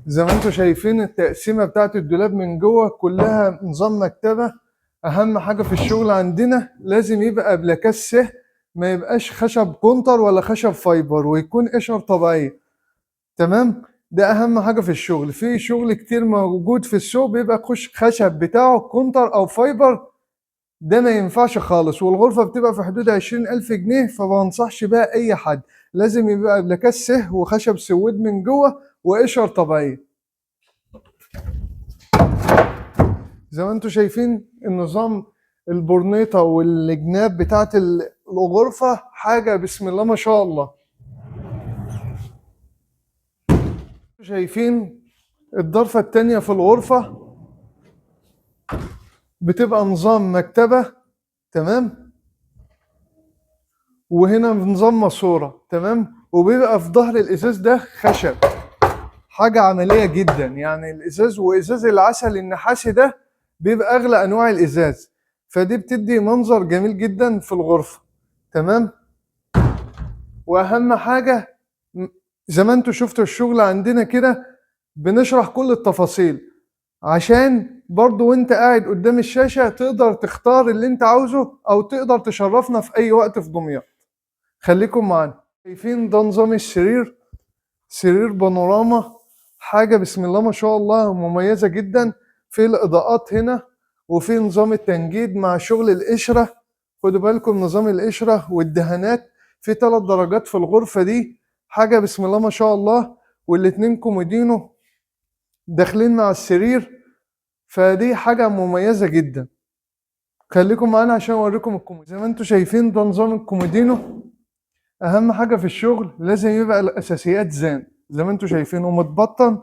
زي ما انتم شايفين التقسيمة بتاعت الدولاب من جوه كلها نظام مكتبة. أهم حاجة في الشغل عندنا لازم يبقى بلاكات سه، ما يبقاش خشب كونتر ولا خشب فايبر، ويكون قشر طبيعية. تمام. ده أهم حاجة في الشغل. في شغل كتير موجود في السوق بيبقى خشب بتاعه كونتر أو فايبر، ده ما ينفعش خالص، والغرفة بتبقى في حدود 20,000 جنيه، فمنصحش بقى أي حد. لازم يبقى بلاكات سه وخشب سويد من جوه وقشر طبيعية. زي ما انتم شايفين النظام، البورنيطة والجناب بتاعت الغرفة حاجة بسم الله ما شاء الله. شايفين الضرفة التانية في الغرفة بتبقى نظام مكتبة. تمام. وهنا نظام ماسورة. تمام. وبيبقى في ظهر الإزاز ده خشب، حاجة عملية جدا. يعني الإزاز وإزاز العسل النحاسي ده بيبقى أغلى أنواع الإزاز، فدي بتدي منظر جميل جدا في الغرفة. تمام. واهم حاجه، زي ما انتوا شفتوا الشغل عندنا كده بنشرح كل التفاصيل، عشان برضو وانت قاعد قدام الشاشه تقدر تختار اللي انت عاوزه، او تقدر تشرفنا في اي وقت في دمياط. خليكم معانا. شايفين ده نظام السرير، سرير بانوراما، حاجه بسم الله ما شاء الله مميزه جدا. في الاضاءات هنا، وفي نظام التنجيد مع شغل القشره. خدوا بالكم نظام القشره والدهانات. في 3 درجات في الغرفه دي، حاجه بسم الله ما شاء الله. والاتنين كومودينو داخلين مع السرير، فدي حاجه مميزه جدا. خليكم معانا عشان اوريكم الكومودينو. زي ما انتم شايفين ده نظام الكومودينو. اهم حاجه في الشغل لازم يبقى الاساسيات زان، زي ما انتم شايفين، ومتبطن.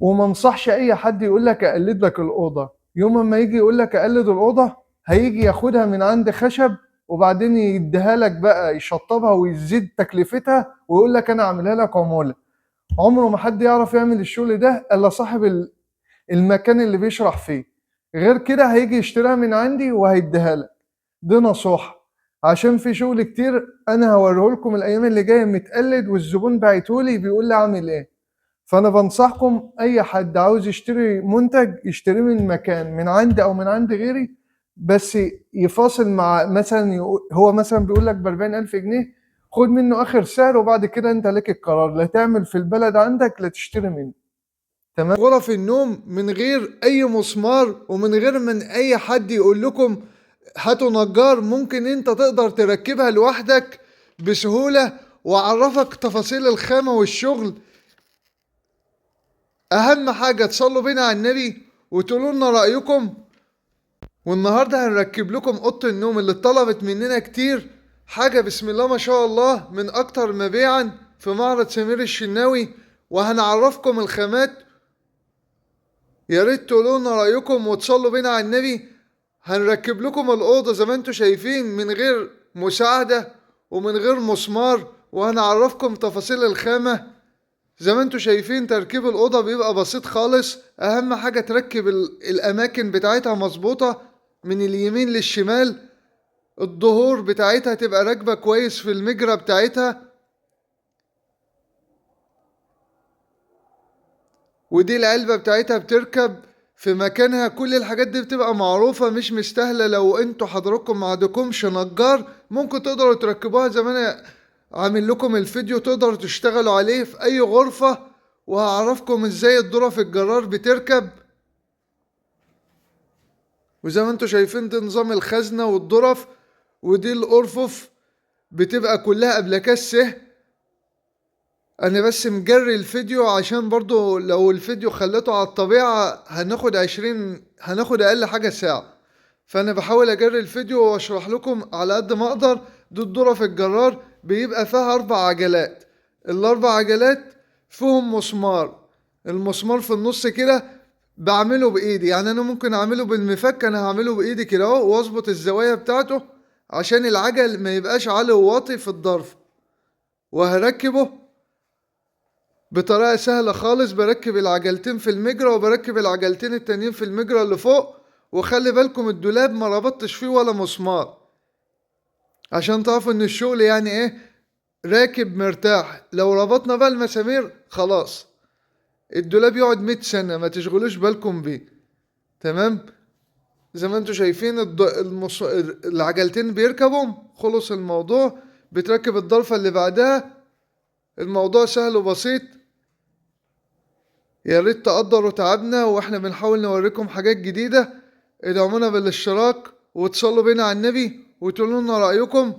وما انصحش اي حد يقول لك اقلد لك الاوضه. يوم ما يجي يقول لك اقلد الاوضه، هيجي ياخدها من عند خشب، وبعدين يديها لك بقى يشطبها ويزيد تكلفتها ويقول لك انا اعملها لك عموله. عمره ما حد يعرف يعمل الشغل ده الا صاحب المكان اللي بيشرح فيه. غير كده هيجي يشتريها من عندي وهيديها لك. دي نصيحه، عشان في شغل كتير انا هوريه لكم الايام اللي جايه متقلد، والزبون بعتولي بيقول لي اعمل ايه. فانا بنصحكم اي حد عاوز يشتري منتج يشتريه من مكان من عندي او من عند غيري، بس يفاصل مع مثلا هو مثلا بيقول لك ب 40,000 جنيه، خد منه اخر سعر، وبعد كده انت لك القرار، لا تعمل في البلد عندك لا تشتري منه. تمام. غرف النوم من غير اي مسمار، ومن غير من اي حد يقول لكم هاتوا نجار، ممكن انت تقدر تركبها لوحدك بسهولة، واعرفك تفاصيل الخامة والشغل. اهم حاجة تصلوا بينا على النبي وتقولوا لنا رأيكم. والنهاردة هنركب لكم اوضة النوم اللي اتطلبت مننا كتير، حاجة بسم الله ما شاء الله من اكتر مبيعا في معرض سمير الشناوي، وهنعرفكم الخامات. يا ريت تقولوا لنا رأيكم وتصلوا بينا على النبي. هنركب لكم الأوضة زي ما انتوا شايفين من غير مساعدة ومن غير مسمار، وهنعرفكم تفاصيل الخامة. زي ما انتوا شايفين تركيب الأوضة بيبقى بسيط خالص. أهم حاجة تركب الأماكن بتاعتها مظبوطة من اليمين للشمال. الظهور بتاعتها تبقى راكبة كويس في المجرى بتاعتها. ودي العلبة بتاعتها بتركب في مكانها. كل الحاجات دي بتبقى معروفة مش مستاهلة. لو انتوا حضراتكم ما عندكمش نجار ممكن تقدروا تركبوها زي ما انا عامل لكم الفيديو، تقدروا تشتغلوا عليه في اي غرفة. وهعرفكم ازاي الظرف الجرار بتركب. وزي ما انتوا شايفين دي نظام الخزنة والظرف. ودي الأرفف بتبقى كلها أبلكاس سه. انا بس مجري الفيديو عشان برضو لو الفيديو خليته على الطبيعة هناخد اقل حاجة ساعة. فانا بحاول اجري الفيديو واشرح لكم على قد ما اقدر. دي الذرة في الجرار بيبقى فيها 4 عجلات. ال4 عجلات فيهم مسمار. المسمار في النص كده بعمله بايدي، يعني انا ممكن اعمله بالمفك، انا هعمله بايدي كده اهو، واظبط الزوايا بتاعته عشان العجل ما يبقاش عالي وواطي في الضرف. وهركبه بطريقة سهلة خالص. بركب العجلتين في المجرى وبركب العجلتين التانيين في المجرى اللي فوق. وخلي بالكم الدولاب ما ربطتش فيه ولا مسمار، عشان تعرفوا ان الشغل يعني ايه راكب مرتاح. لو ربطنا بقى المسامير خلاص الدولاب يقعد 100 سنة ما تشغلوش بالكم بيه. تمام. زي ما انتوا شايفين العجلتين بيركبوا، خلص الموضوع. بتركب الضرفة اللي بعدها. الموضوع سهل وبسيط. يا ريت تقدروا تعبنا واحنا بنحاول نوريكم حاجات جديدة. ادعمونا بالاشتراك وتصلوا بينا على النبي وتقولوا لنا رأيكم،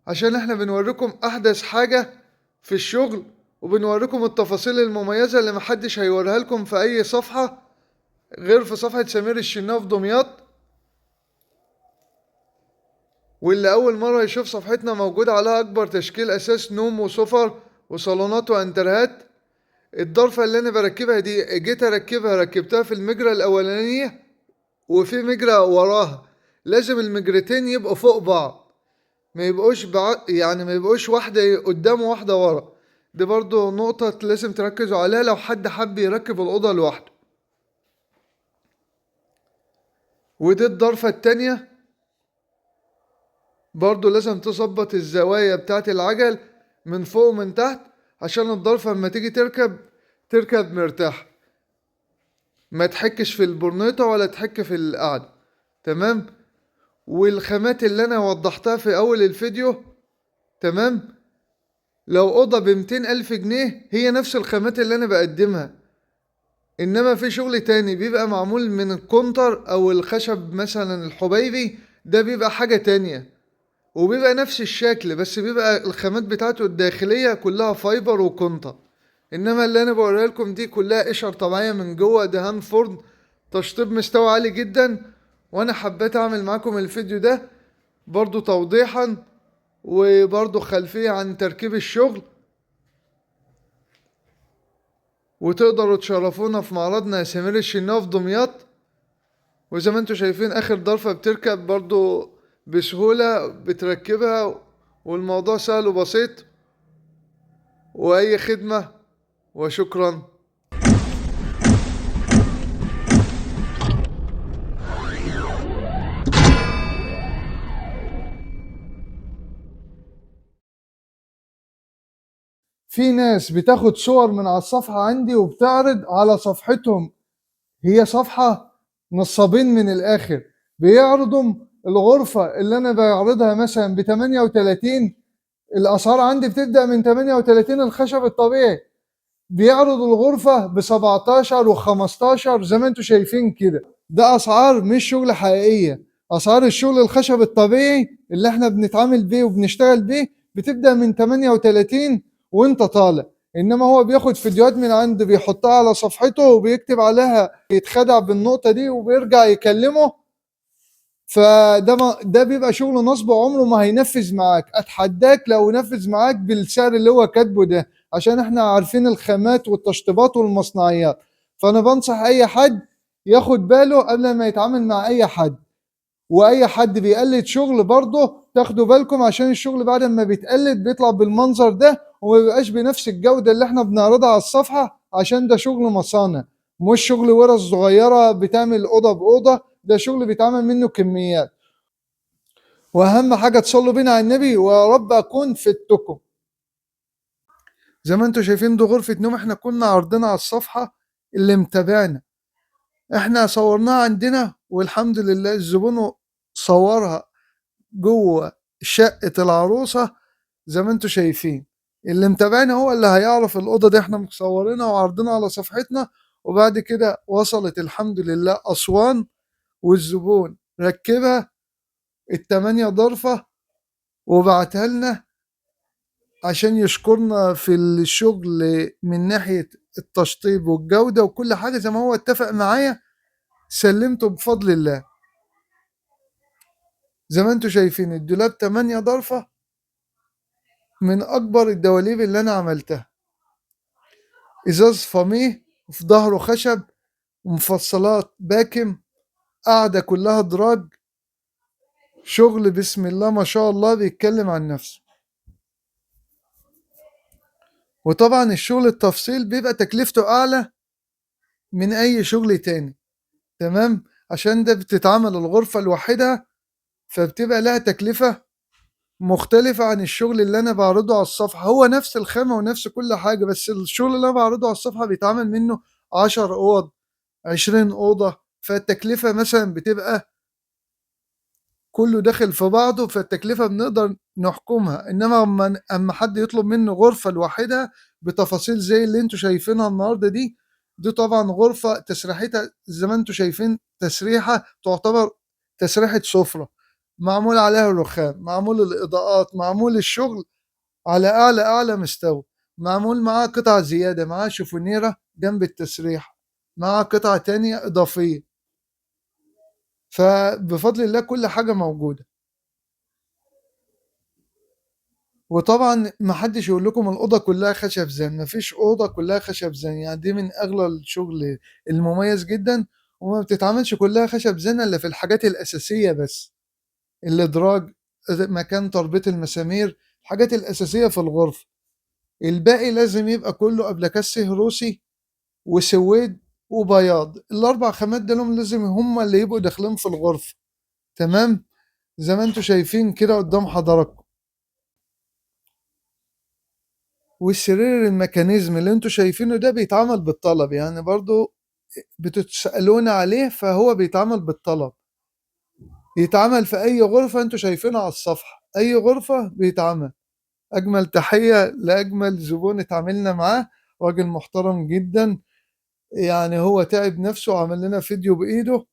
عشان احنا بنوريكم احدث حاجة في الشغل، وبنوريكم التفاصيل المميزة اللي محدش هيوريها لكم في اي صفحة غير في صفحة سمير الشناوي في دمياط. واللي اول مرة يشوف صفحتنا موجود عليها اكبر تشكيل اساس نوم وسفر وصالونات وانترهات. الضرفة اللي انا بركبها دي جيت اركبها ركبتها في المجرى الاولانية وفي مجرى وراها. لازم المجرتين يبقوا فوق بعض، ما يبقوش يعني ما يبقوش واحدة قدام وواحدة ورا. دي برضو نقطة لازم تركزوا عليها لو حد حب يركب الأوضة لوحده. ودي الضرفة التانية، برضو لازم تظبط الزوايا بتاعت العجل من فوق ومن تحت، عشان الضرفة لما تيجي تركب مرتاح، ما تحكش في البرنيطة ولا تحك في القعدة. تمام. والخامات اللي انا وضحتها في اول الفيديو، تمام، لو اوضه ب200,000 جنيه هي نفس الخامات اللي انا بقدمها. انما في شغل تاني بيبقى معمول من الكونتر او الخشب مثلا الحبيبي، ده بيبقى حاجة تانية وبيبقى نفس الشكل، بس بيبقى الخامات بتاعته الداخلية كلها فايبر وكونتر. انما اللي انا بوريها لكم دي كلها قشر طبيعية من جوه، دهان فرن، تشطيب مستوى عالي جدا. وانا حبيت اعمل معاكم الفيديو ده برضو توضيحا وبرضو خلفية عن تركيب الشغل. وتقدروا تشرفونا في معرضنا سمير الشناوي في دمياط. وزي ما انتوا شايفين اخر ضرفة بتركب برضو بسهولة، بتركبها والموضوع سهل وبسيط. واي خدمة وشكرا. في ناس بتاخد صور من على الصفحة عندي وبتعرض على صفحتهم، هي صفحة نصابين من الآخر. بيعرضوا الغرفة اللي أنا بعرضها مثلا ب38، الأسعار عندي بتبدأ من 38 الخشب الطبيعي، بيعرضوا الغرفة ب17 و15 زي ما انتوا شايفين كده. ده أسعار مش شغل حقيقية. أسعار الشغل الخشب الطبيعي اللي احنا بنتعامل بيه وبنشتغل بيه بتبدأ من 38 وانت طالع. انما هو بياخد فيديوهات من عنده بيحطها على صفحته وبيكتب عليها يتخدع بالنقطة دي وبيرجع يكلمه. فده ده بيبقى شغل نصب عمره ما هينفذ معاك. اتحداك لو نفذ معاك بالسعر اللي هو كاتبه ده، عشان احنا عارفين الخامات والتشطيبات والمصنعيات. فانا بنصح اي حد ياخد باله قبل ما يتعامل مع اي حد. واي حد بيقلد شغل برضه تاخدوا بالكم، عشان الشغل بعد ما بيتقلد بيطلع بالمنظر ده وما بيبقاش بنفس الجودة اللي احنا بنعرضها على الصفحة، عشان ده شغل مصانع مش شغل ورش صغيرة بتعمل أوضة بأوضة. ده شغل بيتعمل منه كميات. واهم حاجه تصلوا بينا على النبي ويا رب اكون فدتكم. زي ما انتم شايفين دي غرفه نوم احنا كنا عارضينها على الصفحه. اللي متابعنا احنا صورناها عندنا والحمد لله الزبون صورها جوه شقه العروسه. زي ما انتم شايفين اللي متابعنا هو اللي هيعرف الاوضه دي احنا مصورينها وعارضينها على صفحتنا. وبعد كده وصلت الحمد لله اسوان والزبون ركبها ال8 ضرفه وبعتها لنا عشان يشكرنا في الشغل من ناحية التشطيب والجودة وكل حاجة زي ما هو اتفق معايا. سلمته بفضل الله. زي ما انتوا شايفين الدولاب 8 ضرفة من أكبر الدواليب اللي أنا عملتها. إزاز فاميه وفي ظهره خشب ومفصلات باكم، قاعدة كلها دراج. شغل بسم الله ما شاء الله بيتكلم عن نفسه. وطبعا الشغل التفصيل بيبقى تكلفته أعلى من أي شغل تاني. تمام. عشان ده بتتعمل الغرفة لوحدها فبتبقى لها تكلفة مختلفة عن الشغل اللي أنا باعرضه على الصفحة، هو نفس الخامة ونفس كل حاجة، بس الشغل اللي أنا باعرضه على الصفحة بيتعمل منه 10 أوض، 20 أوضة، فالتكلفة مثلًا بتبقى كله داخل في بعضه، فالتكلفة بنقدر نحكمها، إنما أما حد يطلب مني غرفة لوحدها بتفاصيل زي اللي أنتم شايفينها النهارده دي طبعًا غرفة تسريحتها زي ما أنتم شايفين تسريحة تعتبر تسريحة سفرة، معمول عليها الرخام، معمول الإضاءات، معمول الشغل على أعلى مستوى، معمول معاه قطعة زيادة، معاه شوفونيرة جنب التسريحة، معاه قطعة تانية إضافية، فبفضل الله كل حاجة موجودة. وطبعًا ما حدش يقول لكم الأوضة كلّها خشب زان، ما فيش أوضة كلّها خشب زان، يعني دي من أغلى الشغل المميز جدًا، وما بتتعملش كلّها خشب زان إلا في الحاجات الأساسية بس، الإدراج، مكان تربيط المسامير، الحاجات الأساسية في الغرفة، الباقي لازم يبقى كلّه أبلكاسي روسي وسويد وبياض، ال4 خامات دول لازم هم اللي يبقوا داخلين في الغرفة، تمام؟ زي ما أنتم شايفين كده قدّام حضراتكم. والسرير الميكانيزم اللي انتوا شايفينه ده بيتعمل بالطلب، يعني برضو بتتسألون عليه، فهو بيتعمل بالطلب، يتعمل في أي غرفة انتوا شايفينها على الصفحة، أي غرفة بيتعمل. أجمل تحية لأجمل زبون اتعاملنا معاه، راجل محترم جدا، يعني هو تعب نفسه وعمل لنا فيديو بإيده